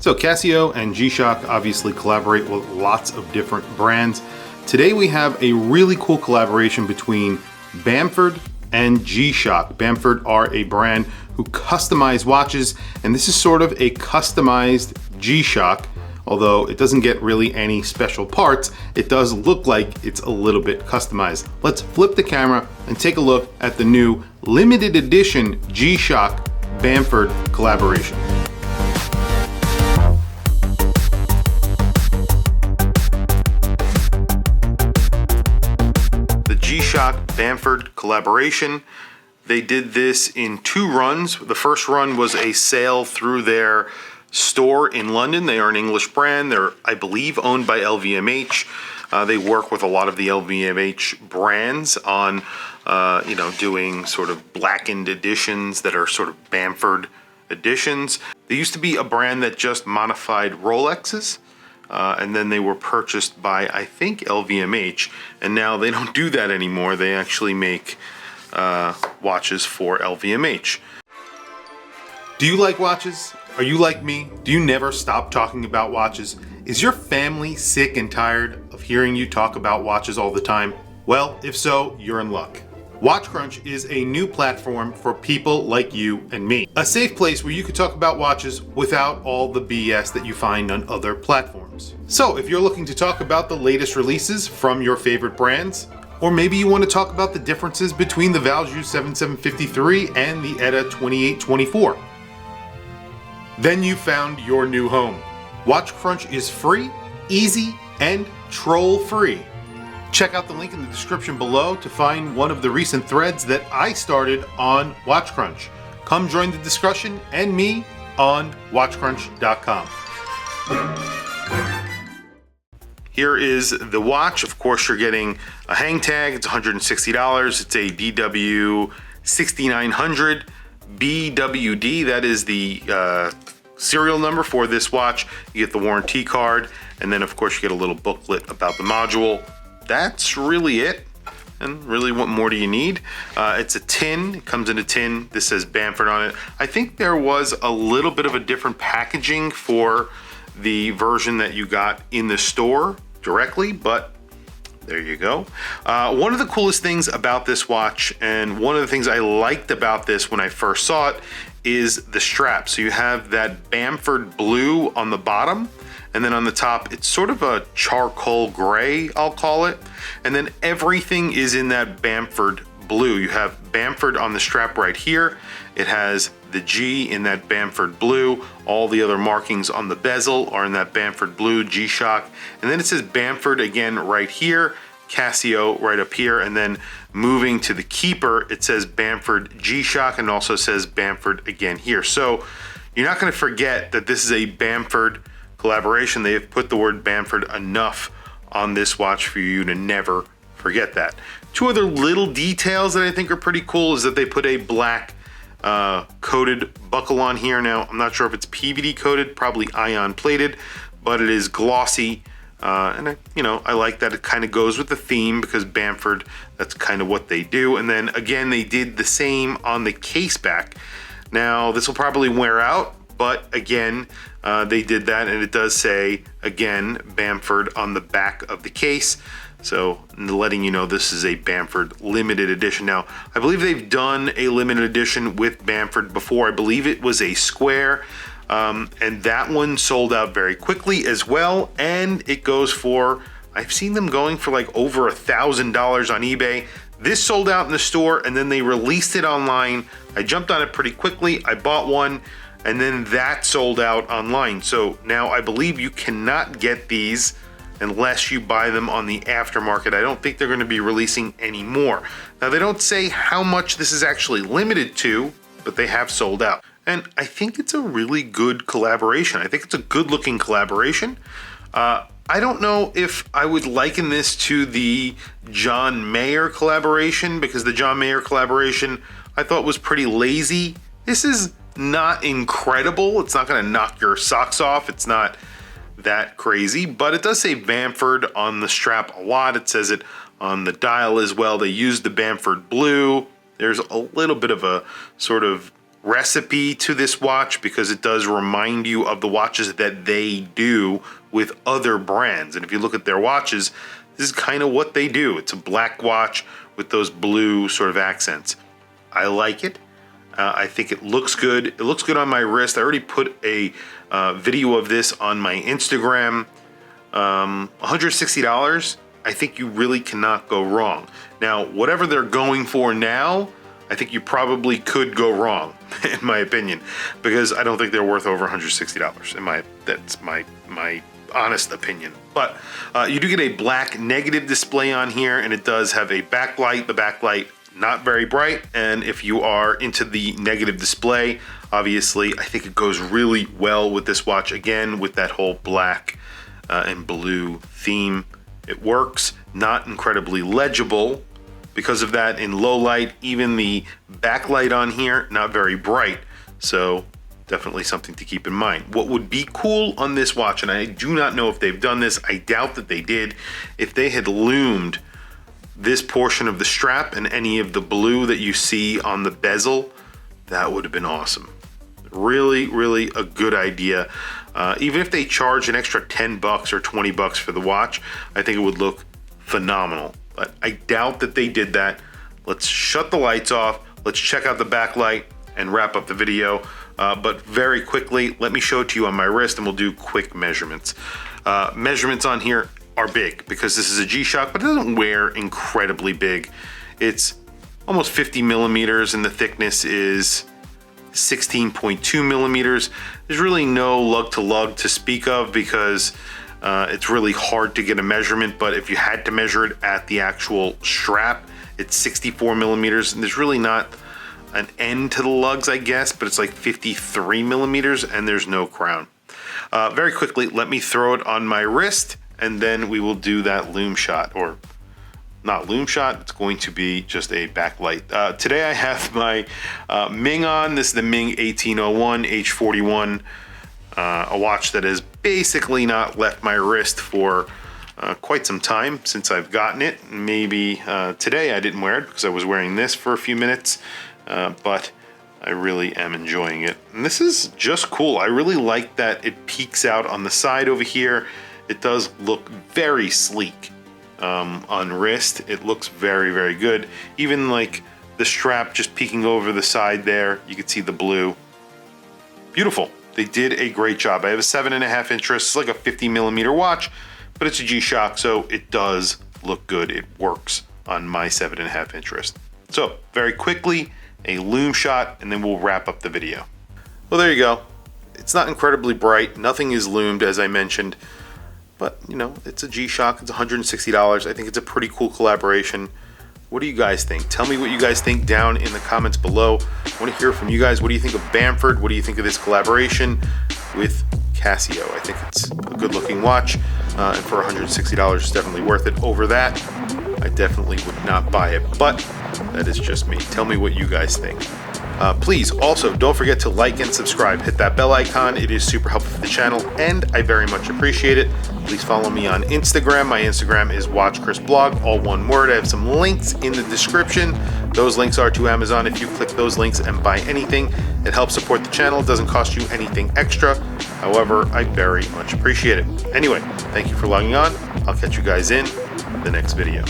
So Casio and G-Shock obviously collaborate with lots of different brands. Today we have a really cool collaboration between Bamford and G-Shock. Bamford are a brand who customize watches, and this is sort of a customized G-Shock. Although it doesn't get really any special parts, it does look like it's a little bit customized. Let's flip the camera and take a look at the new limited edition G-Shock Bamford collaboration. The G-Shock Bamford collaboration, they did this in 2 runs. The first run was a sale through their store in London. They are an English brand. They're, I believe, owned by LVMH. They work with a lot of the LVMH brands on, doing sort of blackened editions that are sort of Bamford editions. They used to be a brand that just modified Rolexes, and then they were purchased by, I think, LVMH, and now they don't do that anymore. They actually make watches for LVMH. Do you like watches? Are you like me? Do you never stop talking about watches? Is your family sick and tired of hearing you talk about watches all the time? Well, if so, you're in luck. WatchCrunch is a new platform for people like you and me. A safe place where you can talk about watches without all the BS that you find on other platforms. So if you're looking to talk about the latest releases from your favorite brands, or maybe you want to talk about the differences between the Valjoux 7753 and the ETA 2824, then you found your new home. WatchCrunch is free, easy, and troll-free. Check out the link in the description below to find one of the recent threads that I started on WatchCrunch. Come join the discussion and me on WatchCrunch.com. Here is the watch. Of course, you're getting a hang tag. It's $160. It's a DW-6900BWD. That is the serial number for this watch. You get the warranty card, and then of course you get a little booklet about the module. That's really it. And really, what more do you need? It's a tin. It comes in a tin. This says Bamford on it. I think there was a little bit of a different packaging for the version that you got in the store directly, but there you go. One of the coolest things about this watch, and one of the things I liked about this when I first saw it, is the strap. So you have that Bamford blue on the bottom, and then on the top it's sort of a charcoal gray, I'll call it, and then everything is in that Bamford blue. You have Bamford on the strap right here. It has the G in that Bamford blue. All the other markings on the bezel are in that Bamford blue, G-Shock. And then it says Bamford again right here, Casio right up here, and then moving to the keeper, it says Bamford G-Shock and also says Bamford again here. So you're not gonna forget that this is a Bamford collaboration. They have put the word Bamford enough on this watch for you to never forget that. 2 other little details that I think are pretty cool is that they put a black coated buckle on here. Now, I'm not sure if it's PVD coated, probably ion plated, but it is glossy. And I like that it kind of goes with the theme because Bamford, that's kind of what they do. And then again, they did the same on the case back. Now, this will probably wear out, but again, they did that, and it does say, again, Bamford on the back of the case. So letting you know this is a Bamford limited edition. Now, I believe they've done a limited edition with Bamford before. I believe it was a square, and that one sold out very quickly as well. And it goes for, I've seen them going for like over $1,000 on eBay. This sold out in the store, and then they released it online. I jumped on it pretty quickly. I bought one, and then that sold out online. So now I believe you cannot get these unless you buy them on the aftermarket. I don't think they're going to be releasing any more. Now, they don't say how much this is actually limited to, but they have sold out. And I think it's a really good collaboration. I think it's a good looking collaboration. I don't know if I would liken this to the John Mayer collaboration, because the John Mayer collaboration I thought was pretty lazy. This is not incredible. It's not going to knock your socks off. It's not that crazy, but it does say Bamford on the strap a lot. It says it on the dial as well. They used the Bamford blue. There's a little bit of a sort of recipe to this watch because it does remind you of the watches that they do with other brands. And if you look at their watches, this is kind of what they do. It's a black watch with those blue sort of accents. I like it. I think it looks good. It looks good on my wrist. I already put a video of this on my Instagram. $160. I think you really cannot go wrong. Now, whatever they're going for now, I think you probably could go wrong, in my opinion, because I don't think they're worth over $160. That's my honest opinion. But you do get a black negative display on here, and it does have a backlight. The backlight not very bright, and if you are into the negative display, obviously I think it goes really well with this watch. Again, with that whole black and blue theme, it works. Not incredibly legible because of that in low light. Even the backlight on here, not very bright, so definitely something to keep in mind. What would be cool on this watch, and I do not know if they've done this, I doubt that they did, if they had loomed this portion of the strap and any of the blue that you see on the bezel, that would have been awesome. Really, really a good idea. Even if they charge an extra 10 bucks or 20 bucks for the watch, I think it would look phenomenal. But I doubt that they did that. Let's shut the lights off. Let's check out the backlight and wrap up the video. But very quickly, let me show it to you on my wrist and we'll do quick measurements. Measurements on here are big because this is a G-Shock, but it doesn't wear incredibly big. It's almost 50 millimeters and the thickness is 16.2 millimeters. There's really no lug to lug to speak of because it's really hard to get a measurement, but if you had to measure it at the actual strap, it's 64 millimeters, and there's really not an end to the lugs, I guess, but it's like 53 millimeters, and there's no crown. Very quickly, let me throw it on my wrist, and then we will do that loom shot, or not loom shot, it's going to be just a backlight. Today I have my Ming on. This is the Ming 1801 H41, a watch that has basically not left my wrist for quite some time since I've gotten it. Maybe today I didn't wear it because I was wearing this for a few minutes, but I really am enjoying it. And this is just cool. I really like that it peeks out on the side over here. It does look very sleek on wrist. It looks very, very good. Even like the strap just peeking over the side there, you can see the blue. Beautiful. They did a great job. I have a 7.5 inch wrist. It's like a 50 millimeter watch, but it's a G-Shock, so it does look good. It works on my 7.5 inch wrist. So very quickly, a loom shot, and then we'll wrap up the video. Well, there you go. It's not incredibly bright. Nothing is loomed, as I mentioned, but you know, it's a G-Shock. It's $160. I think it's a pretty cool collaboration. What do you guys think? Tell me what you guys think down in the comments below. I want to hear from you guys. What do you think of Bamford? What do you think of this collaboration with Casio? I think it's a good looking watch, and for $160, it's definitely worth it. Over that, I definitely would not buy it, but that is just me. Tell me what you guys think. Please also don't forget to like and subscribe. Hit that bell icon. It is super helpful for the channel and I very much appreciate it. Please follow me on Instagram. My Instagram is WatchChrisBlog, all one word. I have some links in the description. Those links are to Amazon. If you click those links and buy anything, it helps support the channel. It doesn't cost you anything extra. However, I very much appreciate it. Anyway, thank you for logging on. I'll catch you guys in the next video.